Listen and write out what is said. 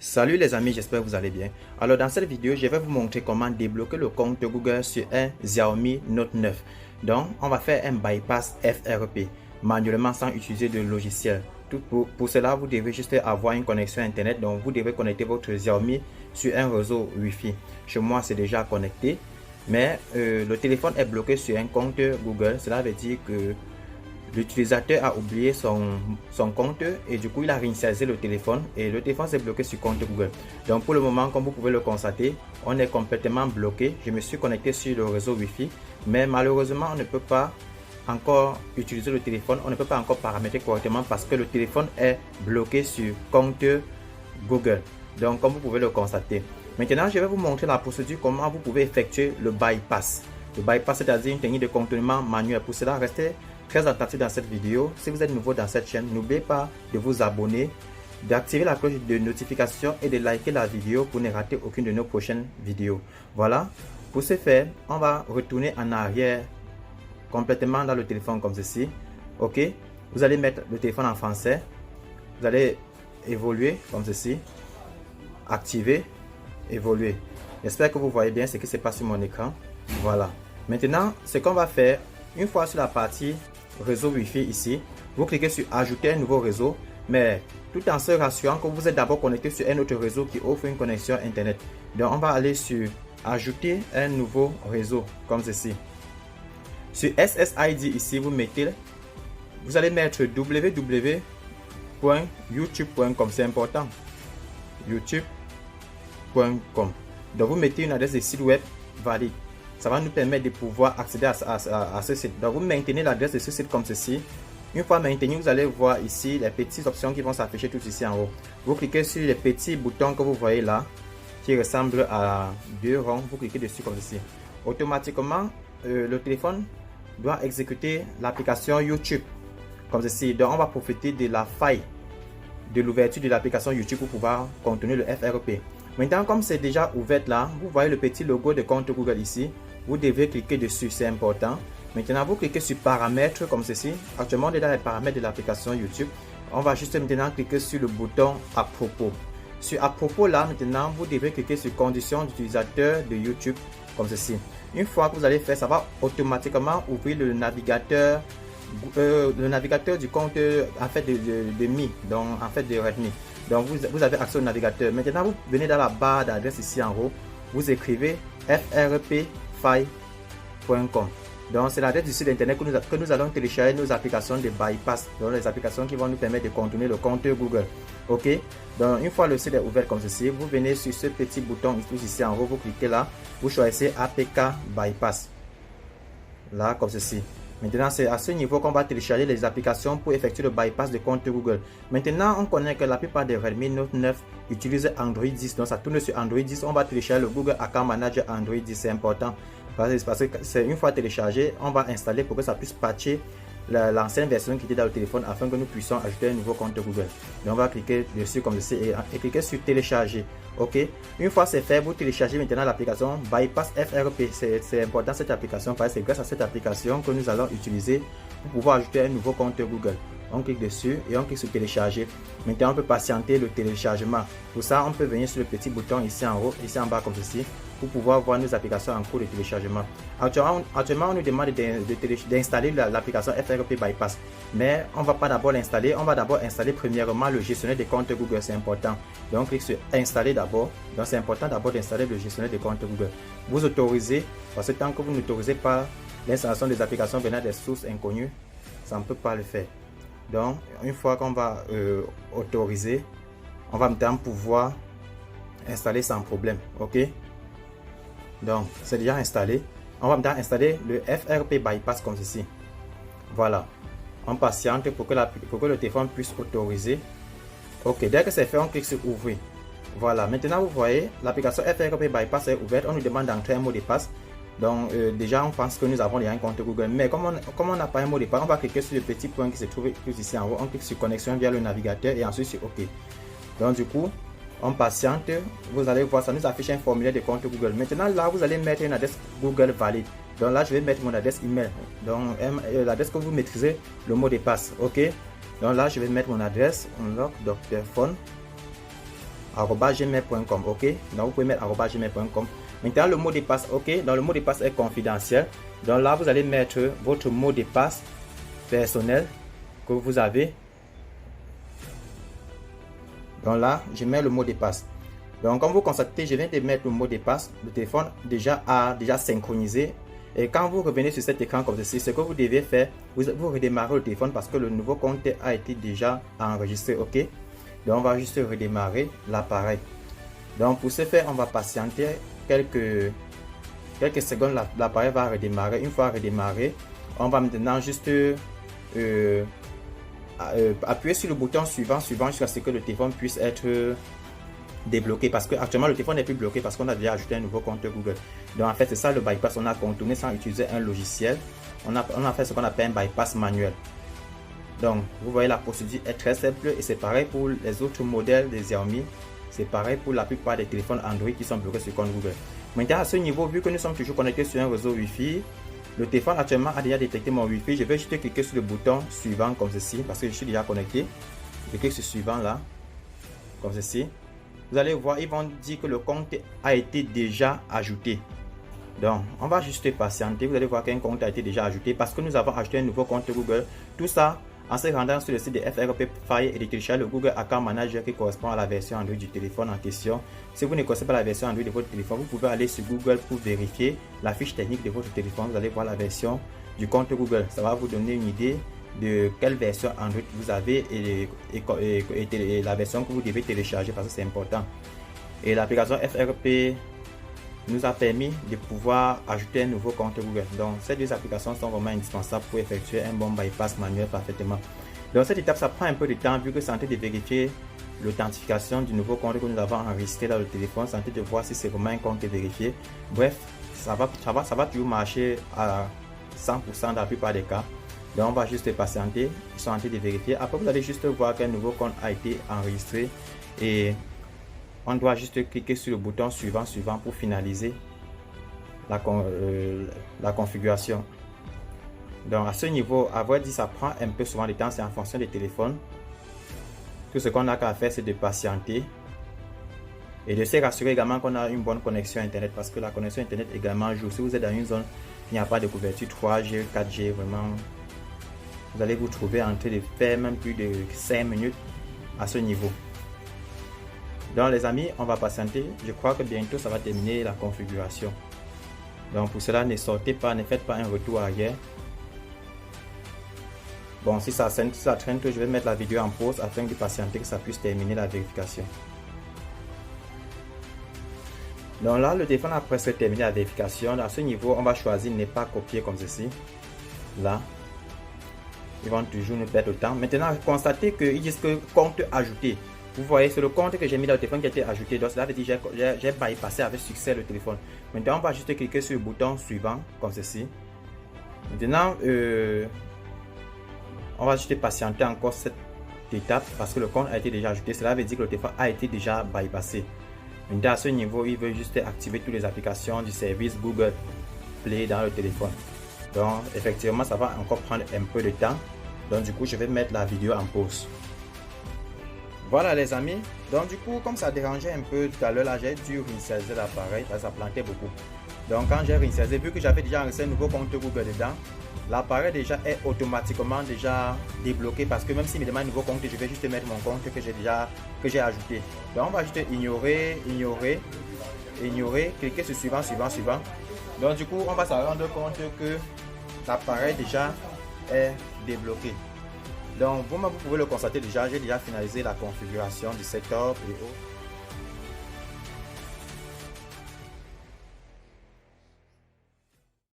Salut les amis, j'espère que vous allez bien. Alors dans cette vidéo, je vais vous montrer comment débloquer le compte Google sur un Xiaomi Note 9. Donc, on va faire un bypass FRP manuellement sans utiliser de logiciel. Pour cela, vous devez juste avoir une connexion internet. Donc, vous devez connecter votre Xiaomi sur un réseau Wi-Fi. Chez moi, c'est déjà connecté. Mais le téléphone est bloqué sur un compte Google. Cela veut dire que l'utilisateur a oublié son compte et du coup il a réinitialisé le téléphone et le téléphone s'est bloqué sur compte Google. Donc pour le moment, comme vous pouvez le constater, on est complètement bloqué. Je me suis connecté sur le réseau Wi-Fi, mais malheureusement on ne peut pas encore utiliser le téléphone, on ne peut pas encore paramétrer correctement parce que le téléphone est bloqué sur compte Google. Donc comme vous pouvez le constater. Maintenant, je vais vous montrer la procédure, comment vous pouvez effectuer le bypass. Le bypass, c'est-à-dire une technique de contournement manuel. Pour cela, restez très attentif dans cette vidéo. Si vous êtes nouveau dans cette chaîne, n'oubliez pas de vous abonner, d'activer la cloche de notification et de liker la vidéo pour ne rater aucune de nos prochaines vidéos. Voilà, pour ce faire, on va retourner en arrière complètement dans le téléphone comme ceci. Ok, vous allez mettre le téléphone en français, vous allez évoluer comme ceci, activer, évoluer. J'espère que vous voyez bien ce qui se passe sur mon écran. Voilà, maintenant ce qu'on va faire, une fois sur la partie réseau Wi-Fi ici, vous cliquez sur ajouter un nouveau réseau, mais tout en se rassurant que vous êtes d'abord connecté sur un autre réseau qui offre une connexion internet. Donc on va aller sur ajouter un nouveau réseau comme ceci. Sur SSID ici, vous allez mettre www.youtube.com, c'est important, youtube.com. donc vous mettez une adresse de site web valide. Ça va nous permettre de pouvoir accéder à ce site. Donc vous maintenez l'adresse de ce site comme ceci. Une fois maintenu, vous allez voir ici les petites options qui vont s'afficher tout ici en haut. Vous cliquez sur les petits boutons que vous voyez là, qui ressemblent à deux ronds. Vous cliquez dessus comme ceci. Automatiquement, le téléphone doit exécuter l'application YouTube comme ceci. Donc on va profiter de la faille de l'ouverture de l'application YouTube pour pouvoir contourner le FRP. Maintenant, comme c'est déjà ouvert là, vous voyez le petit logo de compte Google ici. Vous devez cliquer dessus, c'est important. Maintenant, vous cliquez sur paramètres comme ceci. Actuellement, on est dans les paramètres de l'application YouTube. On va juste maintenant cliquer sur le bouton à propos. Sur à propos là, maintenant, vous devez cliquer sur conditions d'utilisateur de YouTube comme ceci. Une fois que vous allez faire, ça va automatiquement ouvrir le navigateur du compte en fait de Mi, donc en fait de Redmi. Donc vous avez accès au navigateur. Maintenant, vous venez dans la barre d'adresse ici en haut, vous écrivez frpfile.com. Donc c'est l'adresse du site internet que nous allons télécharger nos applications de bypass, donc les applications qui vont nous permettre de contourner le compte Google. Ok, donc une fois le site est ouvert comme ceci, vous venez sur ce petit bouton ici en haut, vous cliquez là, vous choisissez APK bypass, là comme ceci. Maintenant, c'est à ce niveau qu'on va télécharger les applications pour effectuer le bypass de compte Google. Maintenant, on connaît que la plupart des Redmi Note 9 utilisent Android 10. Donc, ça tourne sur Android 10. On va télécharger le Google Account Manager Android 10. C'est important parce que c'est une fois téléchargé, on va installer pour que ça puisse patcher l'ancienne version qui était dans le téléphone afin que nous puissions ajouter un nouveau compte Google. Donc, on va cliquer dessus comme ceci et cliquer sur télécharger. Ok, une fois c'est fait, vous téléchargez maintenant l'application Bypass FRP. C'est important cette application parce que c'est grâce à cette application que nous allons utiliser pour pouvoir ajouter un nouveau compte Google. On clique dessus et on clique sur télécharger. Maintenant on peut patienter le téléchargement. Pour ça on peut venir sur le petit bouton ici en haut, ici en bas comme ceci, pour pouvoir voir nos applications en cours de téléchargement. Actuellement on nous demande d'installer l'application FRP Bypass. Mais on ne va pas d'abord l'installer, on va d'abord installer premièrement le gestionnaire de compte Google, c'est important. Donc on clique sur installer d'abord. Donc c'est important d'abord d'installer le gestionnaire de compte Google. Vous autorisez, parce que tant que vous n'autorisez pas l'installation des applications venant des sources inconnues, ça ne peut pas le faire. Donc une fois qu'on va autoriser, on va maintenant pouvoir installer sans problème. Ok, donc c'est déjà installé. On va maintenant installer le FRP Bypass comme ceci. Voilà, on patiente pour que le téléphone puisse autoriser. Ok, dès que c'est fait, on clique sur ouvrir. Voilà, maintenant vous voyez l'application FRP Bypass est ouverte. On nous demande d'entrer un mot de passe. Donc déjà on pense que nous avons déjà un compte Google, mais comme on n'a pas un mot de passe, on va cliquer sur le petit point qui se trouve ici en haut. On clique sur connexion via le navigateur et ensuite sur OK. Donc du coup on patiente, vous allez voir, ça nous affiche un formulaire de compte Google. Maintenant là vous allez mettre une adresse Google valide. Donc là je vais mettre mon adresse email, donc l'adresse que vous maîtrisez, le mot de passe. Ok, donc là je vais mettre mon adresse unlock.drphone @gmail.com. ok, donc vous pouvez mettre @gmail.com. Maintenant le mot de passe, ok, donc le mot de passe est confidentiel. Donc là vous allez mettre votre mot de passe personnel que vous avez. Donc là je mets le mot de passe. Donc comme vous constatez, je viens de mettre le mot de passe. Le téléphone a déjà synchronisé. Et quand vous revenez sur cet écran comme ceci, ce que vous devez faire, vous redémarrez le téléphone parce que le nouveau compte a été déjà enregistré. Ok, donc on va juste redémarrer l'appareil. Donc pour ce faire, on va patienter quelques secondes. L'appareil va redémarrer. Une fois redémarré, on va maintenant juste appuyer sur le bouton suivant jusqu'à ce que le téléphone puisse être débloqué, parce que actuellement le téléphone n'est plus bloqué parce qu'on a déjà ajouté un nouveau compte Google. Donc en fait c'est ça le bypass. On a contourné sans utiliser un logiciel. On a fait ce qu'on appelle un bypass manuel. Donc vous voyez, la procédure est très simple et c'est pareil pour les autres modèles des Xiaomi. C'est pareil pour la plupart des téléphones Android qui sont bloqués sur compte Google. Maintenant à ce niveau, vu que nous sommes toujours connectés sur un réseau Wi-Fi, le téléphone actuellement a déjà détecté mon Wi-Fi. Je vais juste cliquer sur le bouton suivant comme ceci parce que je suis déjà connecté. Je clique sur suivant là, comme ceci. Vous allez voir, ils vont dire que le compte a été déjà ajouté. Donc, on va juste patienter. Vous allez voir qu'un compte a été déjà ajouté parce que nous avons ajouté un nouveau compte Google. Tout ça en se rendant sur le site de FRP Fire et de télécharger le Google Account Manager qui correspond à la version Android du téléphone en question. Si vous ne connaissez pas la version Android de votre téléphone, vous pouvez aller sur Google pour vérifier la fiche technique de votre téléphone. Vous allez voir la version du compte Google. Ça va vous donner une idée de quelle version Android vous avez et la version que vous devez télécharger parce que c'est important. Et l'application FRP nous a permis de pouvoir ajouter un nouveau compte Google. Donc ces deux applications sont vraiment indispensables pour effectuer un bon bypass manuel parfaitement. Donc cette étape ça prend un peu de temps vu que c'est en train de vérifier l'authentification du nouveau compte que nous avons enregistré dans le téléphone, c'est en train de voir si c'est vraiment un compte vérifié. Bref, ça va toujours marcher à 100% dans la plupart des cas. Donc on va juste patienter, ils sont en train de vérifier. Après vous allez juste voir qu'un nouveau compte a été enregistré et on doit juste cliquer sur le bouton suivant pour finaliser la configuration. Donc à ce niveau, à vrai dire, ça prend un peu souvent de temps, c'est en fonction des téléphones. Tout ce qu'on a qu'à faire, c'est de patienter et de se rassurer également qu'on a une bonne connexion internet parce que la connexion internet également joue. Si vous êtes dans une zone, il n'y a pas de couverture 3G, 4G, vraiment vous allez vous trouver en train de faire même plus de 5 minutes à ce niveau. Donc les amis, on va patienter. Je crois que bientôt ça va terminer la configuration. Donc pour cela, ne sortez pas, ne faites pas un retour arrière. Bon, si ça traîne, je vais mettre la vidéo en pause afin de patienter que ça puisse terminer la vérification. Donc là, le téléphone a presque terminé la vérification. À ce niveau, on va choisir ne pas copier comme ceci. Là, ils vont toujours nous perdre le temps. Maintenant, constatez qu'ils disent que compte ajouté. Vous voyez, c'est le compte que j'ai mis dans le téléphone qui a été ajouté. Donc cela veut dire que j'ai bypassé avec succès le téléphone. Maintenant, on va juste cliquer sur le bouton suivant comme ceci. Maintenant, on va juste patienter encore cette étape parce que le compte a été déjà ajouté. Cela veut dire que le téléphone a été déjà bypassé. Maintenant, à ce niveau, il veut juste activer toutes les applications du service Google Play dans le téléphone. Donc, effectivement, ça va encore prendre un peu de temps. Donc, du coup, je vais mettre la vidéo en pause. Voilà les amis. Donc, du coup, comme ça dérangeait un peu tout à l'heure, là, j'ai dû réinitialiser l'appareil parce que ça plantait beaucoup. Donc, quand j'ai réinitialisé, vu que j'avais déjà enregistré un nouveau compte Google dedans, l'appareil déjà est automatiquement déjà débloqué parce que même s'il me demande un nouveau compte, je vais juste mettre mon compte que j'ai ajouté. Donc, on va juste ignorer, cliquer sur suivant. Donc, du coup, on va se rendre compte que l'appareil déjà est débloqué. Donc, vous pouvez le constater déjà, j'ai déjà finalisé la configuration du setup et autres.